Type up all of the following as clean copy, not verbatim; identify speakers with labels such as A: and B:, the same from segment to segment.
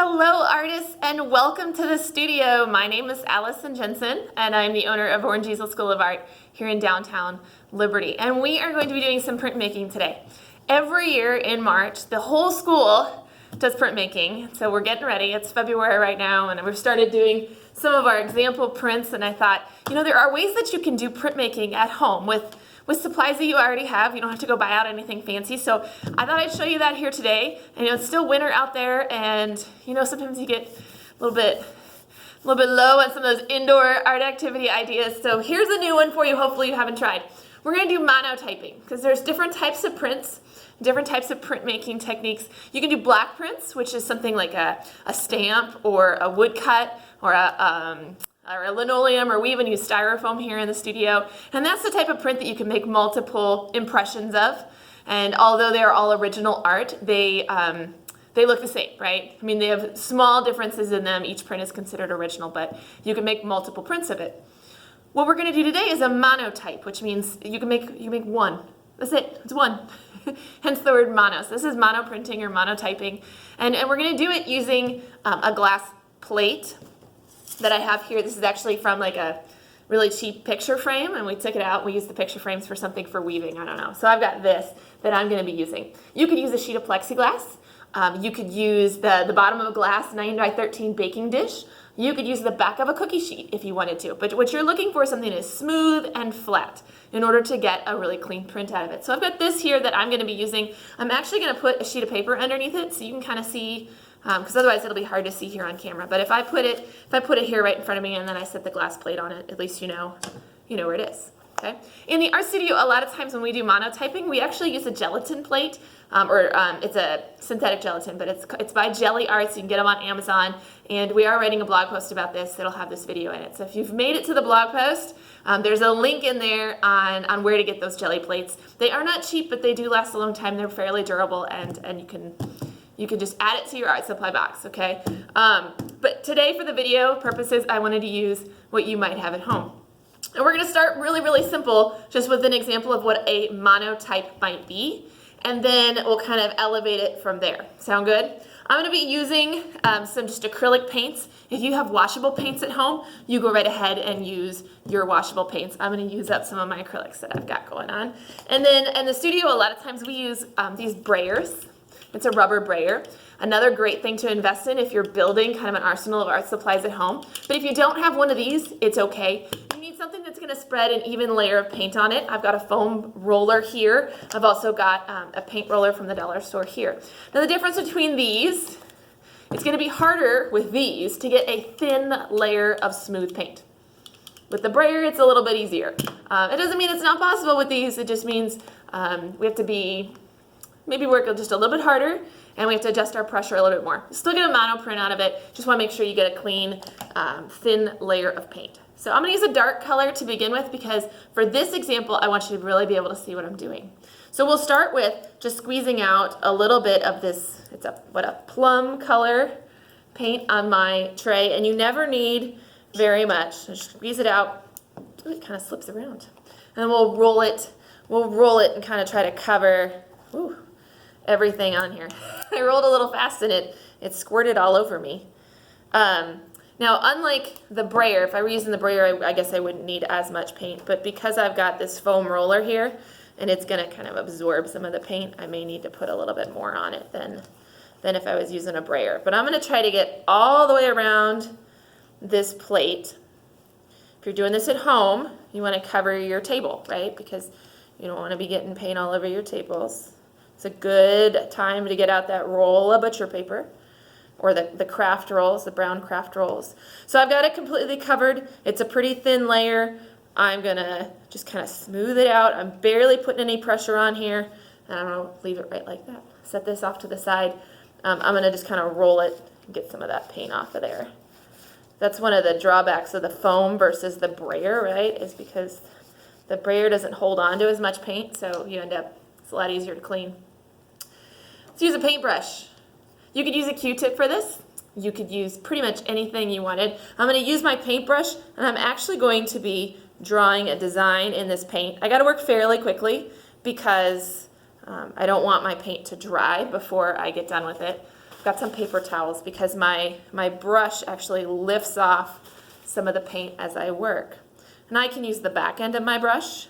A: Hello artists and welcome to the studio. My name is Allison Jensen and I'm the owner of Orange Easel School of Art here in downtown Liberty. And we are going to be doing some printmaking today. Every year in March, the whole school does printmaking. So we're getting ready. It's February right now and we've started doing some of our example prints, and I thought, you know, there are ways that you can do printmaking at home with supplies that you already have. You don't have to go buy out anything fancy. So I thought I'd show you that here today. And it's still winter out there, and you know, sometimes you get a little bit low on some of those indoor art activity ideas. So here's a new one for you. Hopefully you haven't tried. We're going to do monotyping because there's different types of prints, different types of printmaking techniques. You can do block prints, which is something like a stamp or a woodcut or a linoleum, or we even use styrofoam here in the studio. And that's the type of print that you can make multiple impressions of. And although they are all original art, they look the same, right? I mean, they have small differences in them. Each print is considered original, but you can make multiple prints of it. What we're gonna do today is a monotype, which means you can make one. That's it, it's one. Hence the word mono. So this is mono printing or monotyping. And we're gonna do it using a glass plate that I have here. This is actually from like a really cheap picture frame, and we took it out. We used the picture frames for something for weaving, I don't know. So I've got this that I'm gonna be using. You could use a sheet of plexiglass. You could use the bottom of a glass 9x13 baking dish. You could use the back of a cookie sheet if you wanted to. But what you're looking for is something that is smooth and flat in order to get a really clean print out of it. So I've got this here that I'm gonna be using. I'm actually gonna put a sheet of paper underneath it so you can kind of see, because otherwise it'll be hard to see here on camera. But if I put it here right in front of me and then I set the glass plate on it, at least you know where it is. Okay. In the art studio, a lot of times when we do monotyping, we actually use a gelatin plate, it's a synthetic gelatin, but it's by Jelly Arts. You can get them on Amazon, and we are writing a blog post about this that'll have this video in it. So if you've made it to the blog post, there's a link in there on where to get those jelly plates. They are not cheap, but they do last a long time. They're fairly durable, and you can just add it to your art supply box, okay? But today, for the video purposes, I wanted to use what you might have at home. And we're gonna start really, really simple, just with an example of what a monotype might be, and then we'll kind of elevate it from there. Sound good? I'm gonna be using some just acrylic paints. If you have washable paints at home, you go right ahead and use your washable paints. I'm gonna use up some of my acrylics that I've got going on. And then in the studio, a lot of times we use these brayers. It's a rubber brayer. Another great thing to invest in if you're building kind of an arsenal of art supplies at home. But if you don't have one of these, it's okay. You need something that's gonna spread an even layer of paint on it. I've got a foam roller here. I've also got a paint roller from the dollar store here. Now the difference between these, it's gonna be harder with these to get a thin layer of smooth paint. With the brayer, it's a little bit easier. It doesn't mean it's not possible with these. It just means we have to maybe work just a little bit harder, and we have to adjust our pressure a little bit more. Still get a mono print out of it. Just want to make sure you get a clean, thin layer of paint. So I'm going to use a dark color to begin with, because for this example, I want you to really be able to see what I'm doing. So we'll start with just squeezing out a little bit of this, it's a plum color paint on my tray, and you never need very much. Just squeeze it out. Ooh, it kind of slips around. And then we'll roll it and kind of try to cover everything on here. I rolled a little fast and it squirted all over me. Now, unlike the brayer, if I were using the brayer, I guess I wouldn't need as much paint, but because I've got this foam roller here and it's gonna kind of absorb some of the paint, I may need to put a little bit more on it than if I was using a brayer. But I'm gonna try to get all the way around this plate. If you're doing this at home, you wanna cover your table, right? Because you don't wanna be getting paint all over your tables. It's a good time to get out that roll of butcher paper, or the craft rolls, the brown craft rolls. So I've got it completely covered. It's a pretty thin layer. I'm gonna just kind of smooth it out. I'm barely putting any pressure on here. And I'm gonna leave it right like that. Set this off to the side. I'm gonna just kind of roll it and get some of that paint off of there. That's one of the drawbacks of the foam versus the brayer, right? Is because the brayer doesn't hold on to as much paint, so you end up, it's a lot easier to clean. Let's use a paintbrush. You could use a Q-tip for this. You could use pretty much anything you wanted. I'm going to use my paintbrush, and I'm actually going to be drawing a design in this paint. I got to work fairly quickly because I don't want my paint to dry before I get done with it. got some paper towels because my brush actually lifts off some of the paint as I work. And I can use the back end of my brush,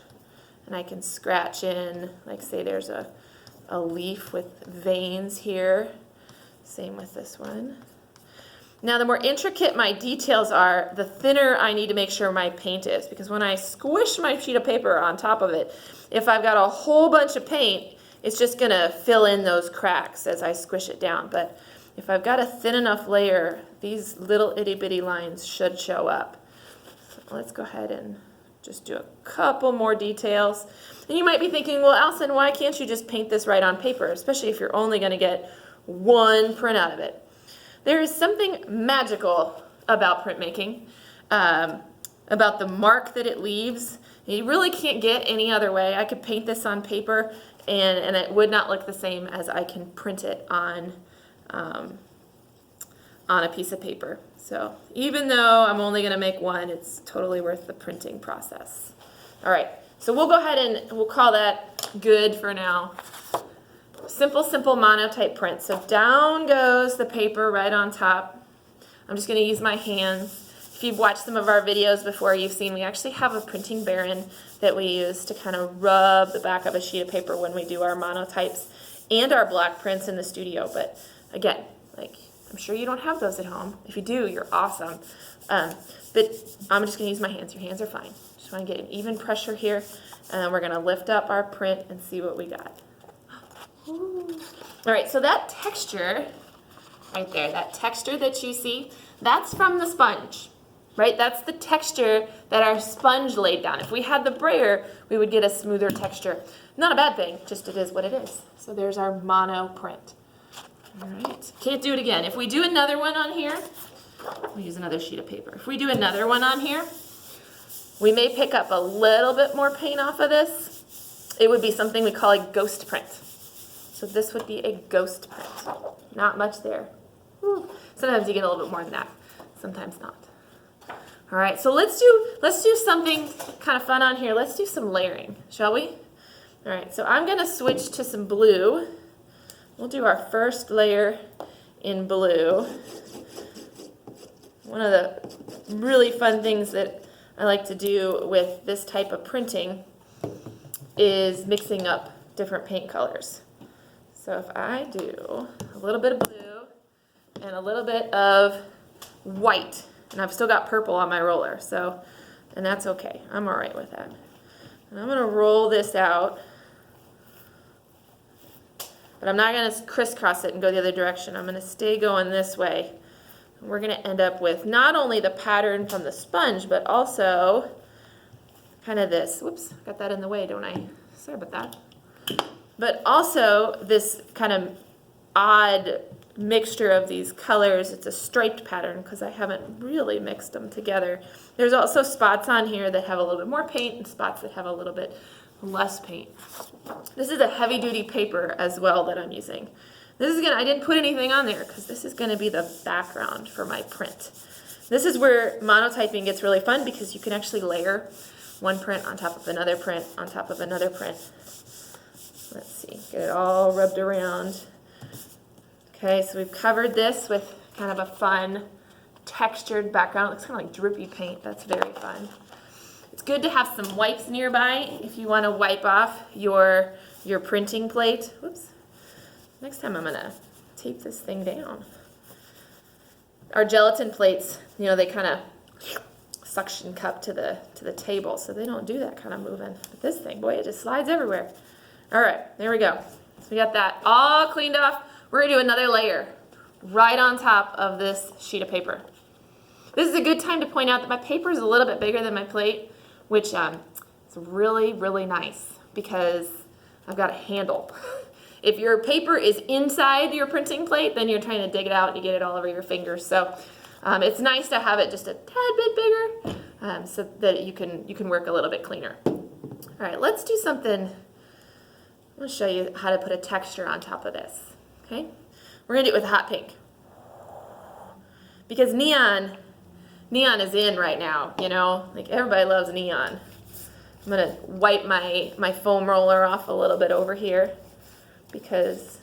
A: and I can scratch in, like say there's a leaf with veins here. Same with this one. Now the more intricate my details are, the thinner I need to make sure my paint is, because when I squish my sheet of paper on top of it, if I've got a whole bunch of paint, it's just gonna fill in those cracks as I squish it down. But if I've got a thin enough layer, these little itty bitty lines should show up. So let's go ahead and just do a couple more details. And you might be thinking, well, Allison, why can't you just paint this right on paper, especially if you're only gonna get one print out of it? There is something magical about printmaking, about the mark that it leaves. You really can't get any other way. I could paint this on paper and it would not look the same as I can print it on a piece of paper. So even though I'm only gonna make one, it's totally worth the printing process. All right, so we'll go ahead and we'll call that good for now. Simple monotype print. So down goes the paper right on top. I'm just gonna use my hands. If you've watched some of our videos before, you've seen we actually have a printing baron that we use to kind of rub the back of a sheet of paper when we do our monotypes and our block prints in the studio. But again, like, I'm sure you don't have those at home. If you do, you're awesome. But I'm just gonna use my hands. Your hands are fine. Just wanna get an even pressure here, and then we're gonna lift up our print and see what we got. Ooh. All right, so that texture right there, that texture that you see, that's from the sponge, right? That's the texture that our sponge laid down. If we had the brayer, we would get a smoother texture. Not a bad thing, just it is what it is. So there's our mono print. All right, can't do it again. If we do another one on here, we'll use another sheet of paper. If we do another one on here, we may pick up a little bit more paint off of this. It would be something we call a ghost print. So this would be a ghost print. Not much there. Whew. Sometimes you get a little bit more than that. Sometimes not. All right, so let's do something kind of fun on here. Let's do some layering, shall we? All right, so I'm gonna switch to some blue. We'll do our first layer in blue. One of the really fun things that I like to do with this type of printing is mixing up different paint colors. So if I do a little bit of blue and a little bit of white, and I've still got purple on my roller, so, and that's okay. I'm all right with that. And I'm gonna roll this out, but I'm not gonna crisscross it and go the other direction. I'm gonna stay going this way. And we're gonna end up with not only the pattern from the sponge, but also kind of this. Whoops, got that in the way, don't I? Sorry about that. But also this kind of odd mixture of these colors. It's a striped pattern because I haven't really mixed them together. There's also spots on here that have a little bit more paint and spots that have a little bit less paint. This is a heavy duty paper as well that I'm using. This is I didn't put anything on there because this is gonna be the background for my print. This is where monotyping gets really fun because you can actually layer one print on top of another print on top of another print. Let's see, get it all rubbed around. Okay, so we've covered this with kind of a fun textured background. It looks kind of like drippy paint. That's very fun. It's good to have some wipes nearby if you want to wipe off your printing plate. Whoops. Next time I'm gonna tape this thing down. Our gelatin plates, you know, they kind of suction cup to the table, so they don't do that kind of moving. But this thing, boy, it just slides everywhere. All right, there we go. So we got that all cleaned off. We're gonna do another layer right on top of this sheet of paper. This is a good time to point out that my paper is a little bit bigger than my plate, which is really, really nice because I've got a handle. If your paper is inside your printing plate, then you're trying to dig it out and you get it all over your fingers. So it's nice to have it just a tad bit bigger so that you can work a little bit cleaner. All right, let's do something. I'm gonna show you how to put a texture on top of this, okay? We're gonna do it with hot pink. Because neon is in right now, you know? Like everybody loves neon. I'm gonna wipe my foam roller off a little bit over here because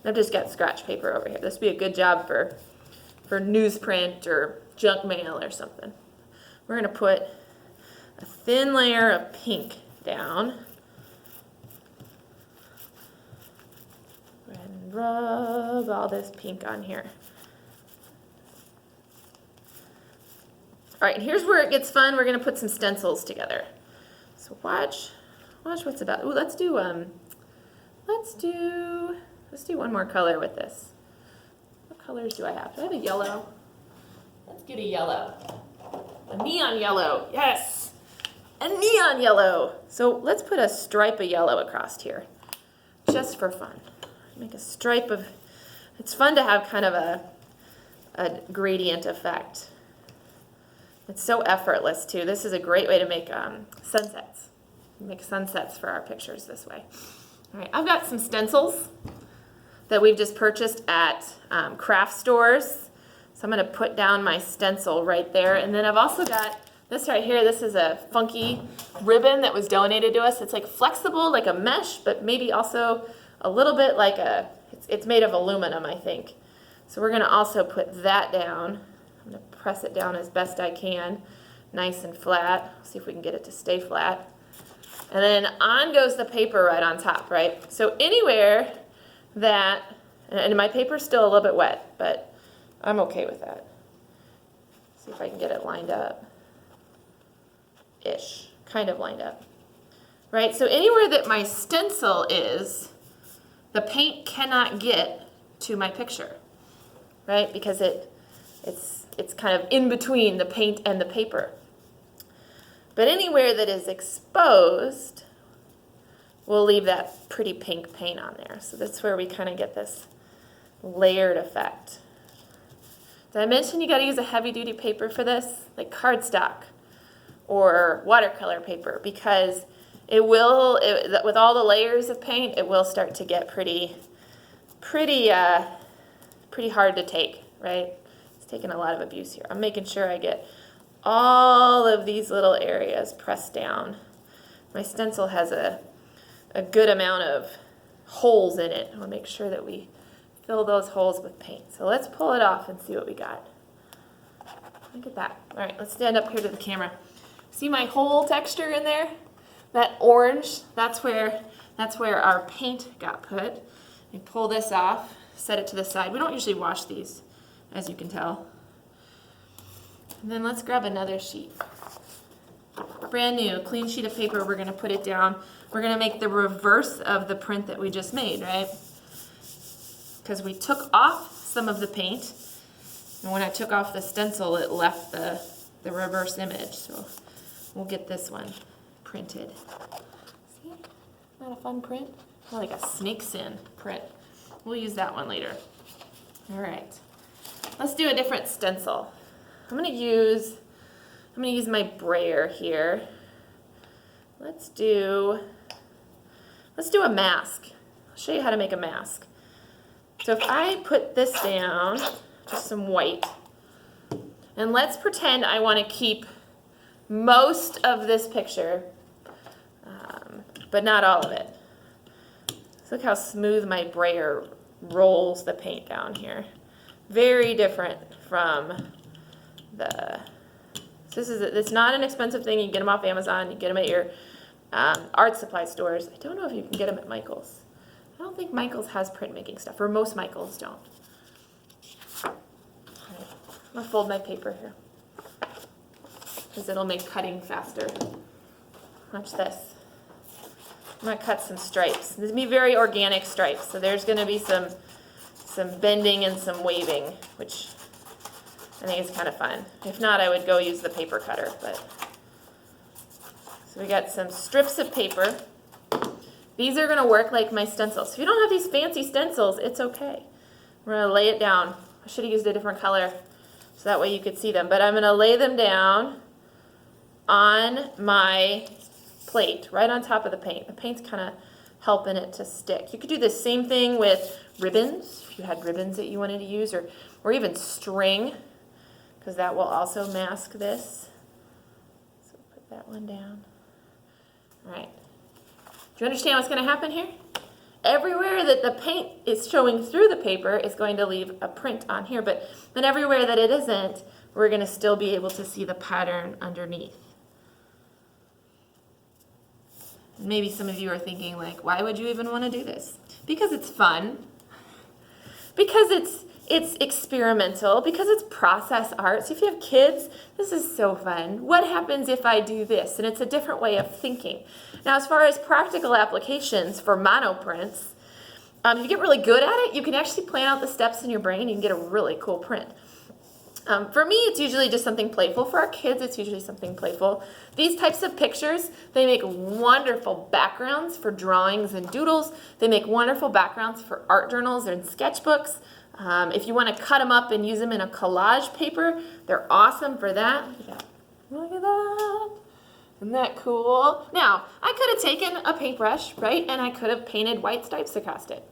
A: I've just got scratch paper over here. This would be a good job for newsprint or junk mail or something. We're going to put a thin layer of pink down. Go ahead and rub all this pink on here. All right, here's where it gets fun. We're going to put some stencils together. So watch what's about. Ooh, let's do one more color with this. What colors do I have? Do I have a yellow? Let's get a yellow. A neon yellow. Yes. A neon yellow. So let's put a stripe of yellow across here, just for fun. Make a stripe of. It's fun to have kind of a gradient effect. It's so effortless too. This is a great way to make sunsets. Make sunsets for our pictures this way. All right, I've got some stencils that we've just purchased at craft stores. So I'm going to put down my stencil right there. And then I've also got this right here. This is a funky ribbon that was donated to us. It's like flexible, like a mesh, but maybe also a little bit like it's made of aluminum, I think. So we're going to also put that down. I'm going to press it down as best I can, nice and flat. See if we can get it to stay flat. And then on goes the paper right on top, right? So anywhere that, and my paper's still a little bit wet, but I'm okay with that. See if I can get it lined up. Ish, kind of lined up. Right, so anywhere that my stencil is, the paint cannot get to my picture, right? Because it's kind of in between the paint and the paper. But anywhere that is exposed, we'll leave that pretty pink paint on there. So that's where we kind of get this layered effect. Did I mention you got to use a heavy-duty paper for this? Like cardstock or watercolor paper, because it will, with all the layers of paint, it will start to get pretty hard to take, right? Taking a lot of abuse here. I'm making sure I get all of these little areas pressed down. My stencil has a good amount of holes in it. I want to make sure that we fill those holes with paint. So let's pull it off and see what we got. Look at that. All right, let's stand up here to the camera. See my hole texture in there? That orange, that's where our paint got put. We pull this off, set it to the side. We don't usually wash these, as you can tell. And then let's grab another sheet. Brand new, clean sheet of paper. We're going to put it down. We're going to make the reverse of the print that we just made, right? Because we took off some of the paint, and when I took off the stencil, it left the reverse image. So we'll get this one printed. See? Not a fun print? More like a snakeskin print. We'll use that one later. All right. Let's do a different stencil. I'm gonna use my brayer here. Let's do a mask. I'll show you how to make a mask. So if I put this down, just some white, and let's pretend I want to keep most of this picture, but not all of it. So look how smooth my brayer rolls the paint down here. Very different from it's not an expensive thing. You can get them off Amazon. You get them at your art supply stores. I don't know if you can get them at Michael's. I don't think Michael's has printmaking stuff, or most Michael's don't. All right. I'm going to fold my paper here because it'll make cutting faster. Watch this. I'm going to cut some stripes. This is going to be very organic stripes, so there's going to be some bending and some waving, which I think is kind of fun. If not, I would go use the paper cutter. So we got some strips of paper. These are going to work like my stencils. If you don't have these fancy stencils, it's okay. We're going to lay it down. I should have used a different color so that way you could see them. But I'm going to lay them down on my plate, right on top of the paint. The paint's kind of helping it to stick. You could do the same thing with ribbons, if you had ribbons that you wanted to use, or even string, because that will also mask this. So put that one down. All right. Do you understand what's going to happen here? Everywhere that the paint is showing through the paper is going to leave a print on here, but then everywhere that it isn't, we're going to still be able to see the pattern underneath. Maybe some of you are thinking, like, why would you even want to do this? Because it's fun, because it's experimental, because it's process art. So if you have kids, this is so fun. What happens if I do this? And it's a different way of thinking. Now, as far as practical applications for monoprints, if you get really good at it, you can actually plan out the steps in your brain. You can get a really cool print. For me, it's usually just something playful. For our kids, it's usually something playful. These types of pictures, they make wonderful backgrounds for drawings and doodles. They make wonderful backgrounds for art journals and sketchbooks. If you want to cut them up and use them in a collage paper, they're awesome for that. Look at that. Isn't that cool? Now, I could have taken a paintbrush, right, and I could have painted white stripes across it.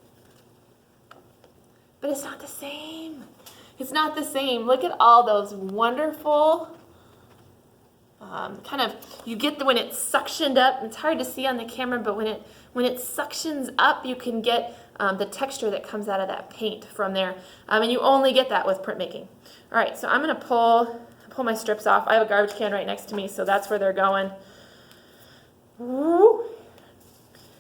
A: But it's not the same. It's not the same. Look at all those wonderful, you get when it's suctioned up. It's hard to see on the camera, but when it suctions up, you can get the texture that comes out of that paint from there. And you only get that with printmaking. All right, so I'm going to pull my strips off. I have a garbage can right next to me, so that's where they're going. Woo.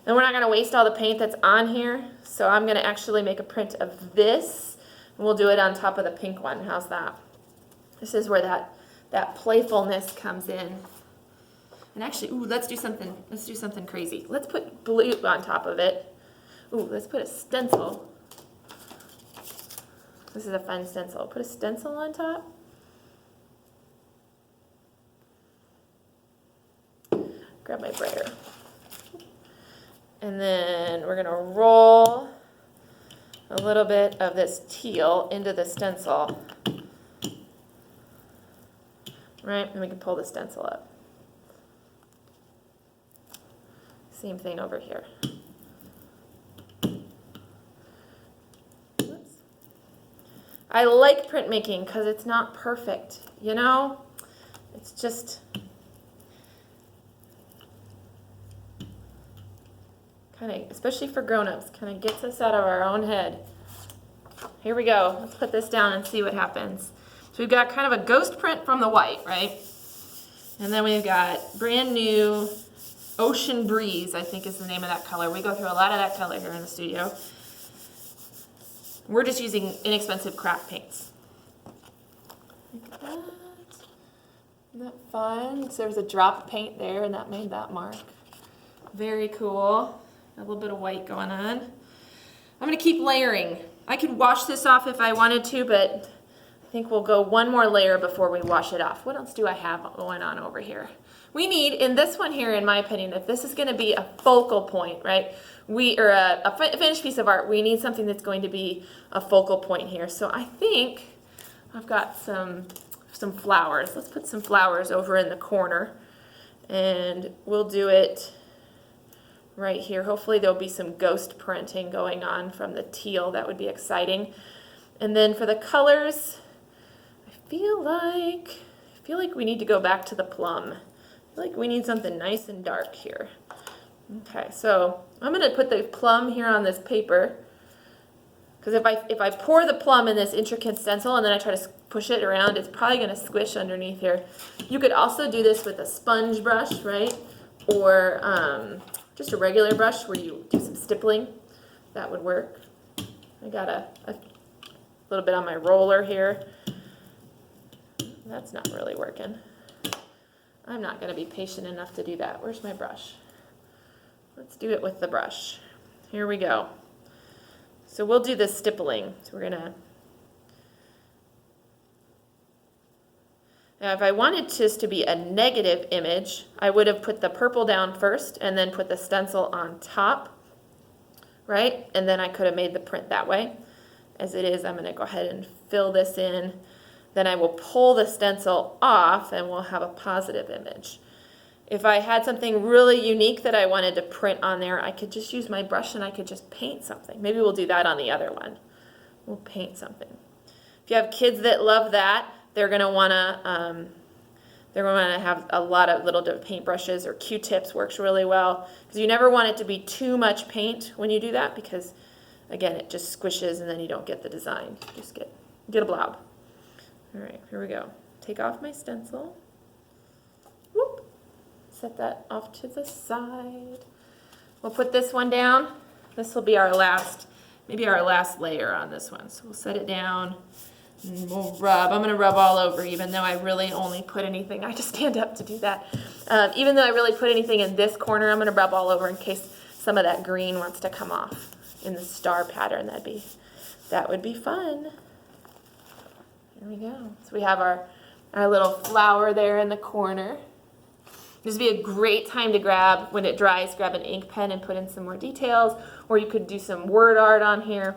A: And we're not going to waste all the paint that's on here, so I'm going to actually make a print of this, and we'll do it on top of the pink one. How's that? This is where that playfulness comes in. And actually, let's do something crazy. Let's put blue on top of it. Let's put a stencil. This is a fun stencil. Put a stencil on top. Grab my brayer. And then we're going to roll a little bit of this teal into the stencil. Right? And we can pull the stencil up. Same thing over here. Oops. I like printmaking because it's not perfect, you know? It's just kind of, especially for grown-ups, kind of gets us out of our own head. Here we go. Let's put this down and see what happens. So we've got kind of a ghost print from the white, right? And then we've got brand new Ocean Breeze, I think is the name of that color. We go through a lot of that color here in the studio. We're just using inexpensive craft paints. Look at that. Isn't that fun? So there was a drop of paint there and that made that mark. Very cool. A little bit of white going on. I'm going to keep layering. I could wash this off if I wanted to, but I think we'll go one more layer before we wash it off. What else do I have going on over here? We need, in this one here, in my opinion, if this is going to be a focal point, right, or a finished piece of art, we need something that's going to be a focal point here. So I think I've got some flowers. Let's put some flowers over in the corner, and we'll do it right here. Hopefully there'll be some ghost printing going on from the teal. That would be exciting. And then for the colors, I feel like we need to go back to the plum. I feel like we need something nice and dark here. Okay, so I'm going to put the plum here on this paper, because if I pour the plum in this intricate stencil and then I try to push it around, it's probably going to squish underneath here. You could also do this with a sponge brush, right? Or just a regular brush where you do some stippling. That would work. I got a little bit on my roller here. That's not really working. I'm not going to be patient enough to do that. Where's my brush? Let's do it with the brush. Here we go. So we'll do this stippling. So we're going to... Now if I wanted this to be a negative image, I would have put the purple down first and then put the stencil on top, right? And then I could have made the print that way. As it is, I'm going to go ahead and fill this in. Then I will pull the stencil off and we'll have a positive image. If I had something really unique that I wanted to print on there, I could just use my brush and I could just paint something. Maybe we'll do that on the other one. We'll paint something. If you have kids that love that, they're going to want to They're going to have a lot of little paintbrushes, or Q-tips works really well, because you never want it to be too much paint when you do that, because again, it just squishes and then you don't get the design. You just get a blob. All right, here we go. Take off my stencil. Whoop. Set that off to the side. We'll put this one down. This will be our last, maybe our last layer on this one. So we'll set it down and we'll rub. I'm going to rub all over, even though I really only put anything. I just stand up to do that. Even though I really put anything in this corner, I'm going to rub all over in case some of that green wants to come off in the star pattern. That would be fun. Here we go. So we have our little flower there in the corner. This would be a great time to grab, when it dries, grab an ink pen and put in some more details, or you could do some word art on here.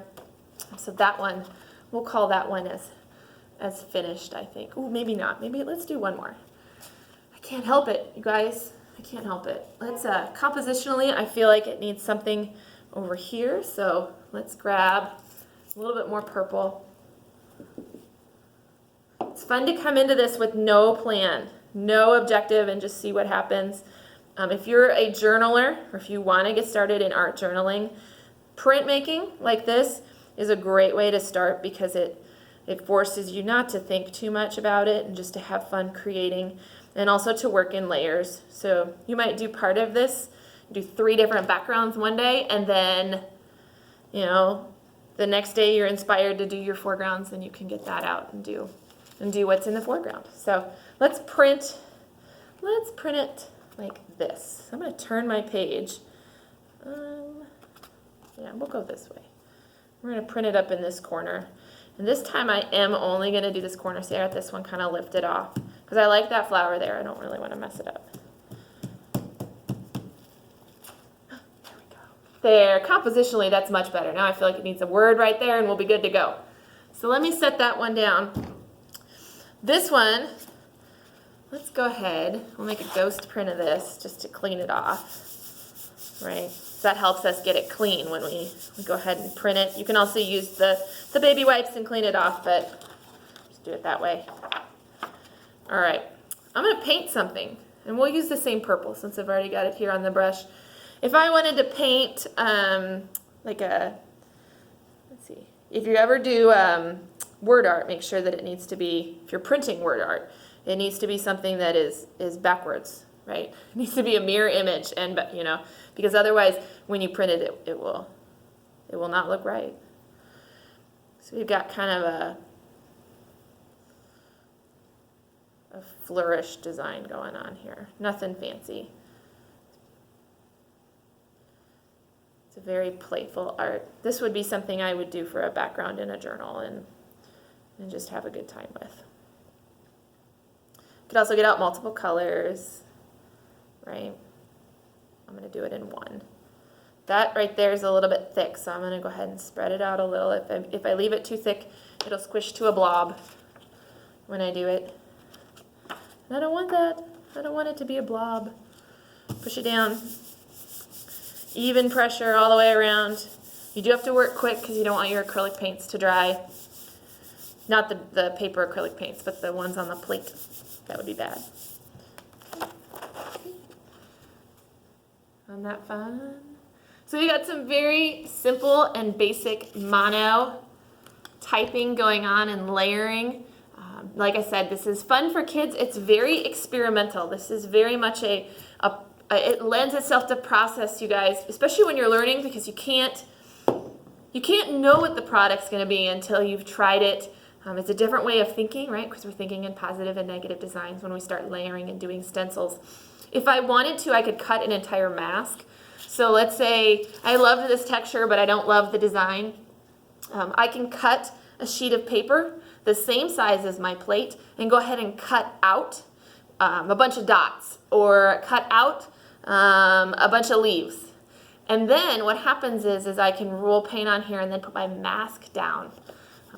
A: So that one, we'll call that one as finished, I think. Ooh, maybe not. Maybe let's do one more. I can't help it, you guys. I can't help it. Let's, compositionally, I feel like it needs something over here, so let's grab a little bit more purple. It's fun to come into this with no plan, no objective, and just see what happens. If you're a journaler, or if you want to get started in art journaling, printmaking like this is a great way to start, because it forces you not to think too much about it and just to have fun creating, and also to work in layers. So you might do part of this, do 3 different backgrounds one day, and then, you know, the next day you're inspired to do your foregrounds, and you can get that out and do what's in the foreground. So let's print it like this. I'm going to turn my page. Yeah, we'll go this way. We're going to print it up in this corner. And this time I am only going to do this corner, so I got this one kind of lifted off, because I like that flower there. I don't really want to mess it up. There we go. There, compositionally that's much better. Now I feel like it needs a word right there and we'll be good to go. So let me set that one down. This one, let's go ahead, we'll make a ghost print of this just to clean it off, right? So that helps us get it clean when we go ahead and print it. You can also use the baby wipes and clean it off, but just do it that way. All right, I'm gonna paint something, and we'll use the same purple since I've already got it here on the brush. If I wanted to paint like a, let's see, if you ever do word art, make sure that it needs to be, if you're printing word art, it needs to be something that is backwards, right? It needs to be a mirror image, and you know, because otherwise when you print it, it will not look right. So we've got kind of a flourish design going on here. Nothing fancy. It's a very playful art. This would be something I would do for a background in a journal and just have a good time with. You could also get out multiple colors, right? I'm going to do it in one. That right there is a little bit thick, so I'm going to go ahead and spread it out a little. If I leave it too thick, it'll squish to a blob when I do it. And I don't want that. I don't want it to be a blob. Push it down. Even pressure all the way around. You do have to work quick because you don't want your acrylic paints to dry. Not the paper acrylic paints, but the ones on the plate. That would be bad. Isn't that fun? So we got some very simple and basic mono typing going on and layering. Like I said, this is fun for kids. It's very experimental. This is very much it lends itself to process, you guys, especially when you're learning, because you can't know what the product's going to be until you've tried it. It's a different way of thinking, right? Because we're thinking in positive and negative designs when we start layering and doing stencils. If I wanted to, I could cut an entire mask. So let's say I loved this texture, but I don't love the design. I can cut a sheet of paper the same size as my plate and go ahead and cut out a bunch of dots, or cut out a bunch of leaves. And then what happens is I can roll paint on here and then put my mask down.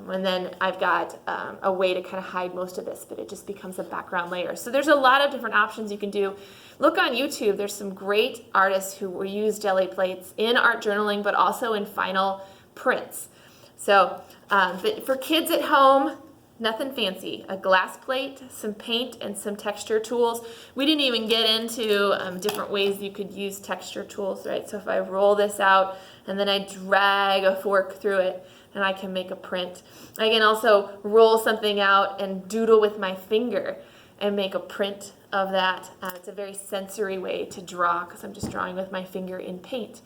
A: And then I've got a way to kind of hide most of this, but it just becomes a background layer. So there's a lot of different options you can do. Look on YouTube. There's some great artists who use jelly plates in art journaling, but also in final prints. So but for kids at home, Nothing fancy. A glass plate, some paint, and some texture tools. We didn't even get into different ways you could use texture tools, right? So if I roll this out and then I drag a fork through it, and I can make a print. I can also roll something out and doodle with my finger and make a print of that. It's a very sensory way to draw because I'm just drawing with my finger in paint.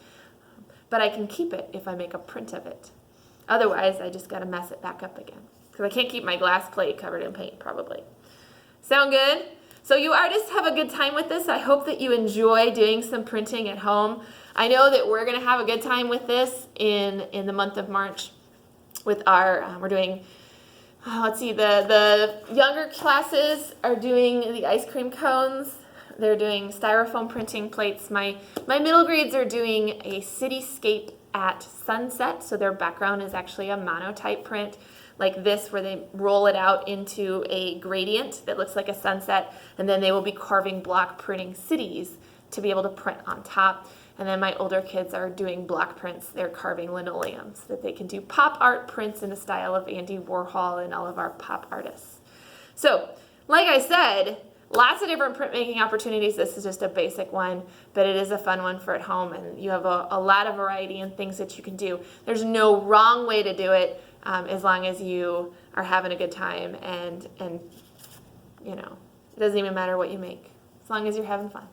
A: But I can keep it if I make a print of it. Otherwise, I just got to mess it back up again because I can't keep my glass plate covered in paint probably. Sound good? So you artists have a good time with this. I hope that you enjoy doing some printing at home. I know that we're going to have a good time with this in the month of March with our, we're doing, let's see, the younger classes are doing the ice cream cones. They're doing styrofoam printing plates. My middle grades are doing a cityscape at sunset, so their background is actually a monotype print like this where they roll it out into a gradient that looks like a sunset, and then they will be carving block printing cities to be able to print on top. And then my older kids are doing block prints. They're carving linoleums that they can do pop art prints in the style of Andy Warhol and all of our pop artists. So, like I said, lots of different printmaking opportunities. This is just a basic one, but it is a fun one for at home, and you have a lot of variety and things that you can do. There's no wrong way to do it as long as you are having a good time, and you know, it doesn't even matter what you make as long as you're having fun.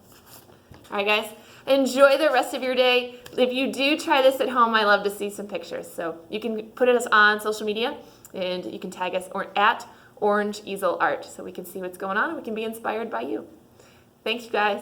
A: All right, guys, enjoy the rest of your day. If you do try this at home, I love to see some pictures. So you can put us on social media, and you can tag us at Orange Easel Art so we can see what's going on and we can be inspired by you. Thanks, you guys.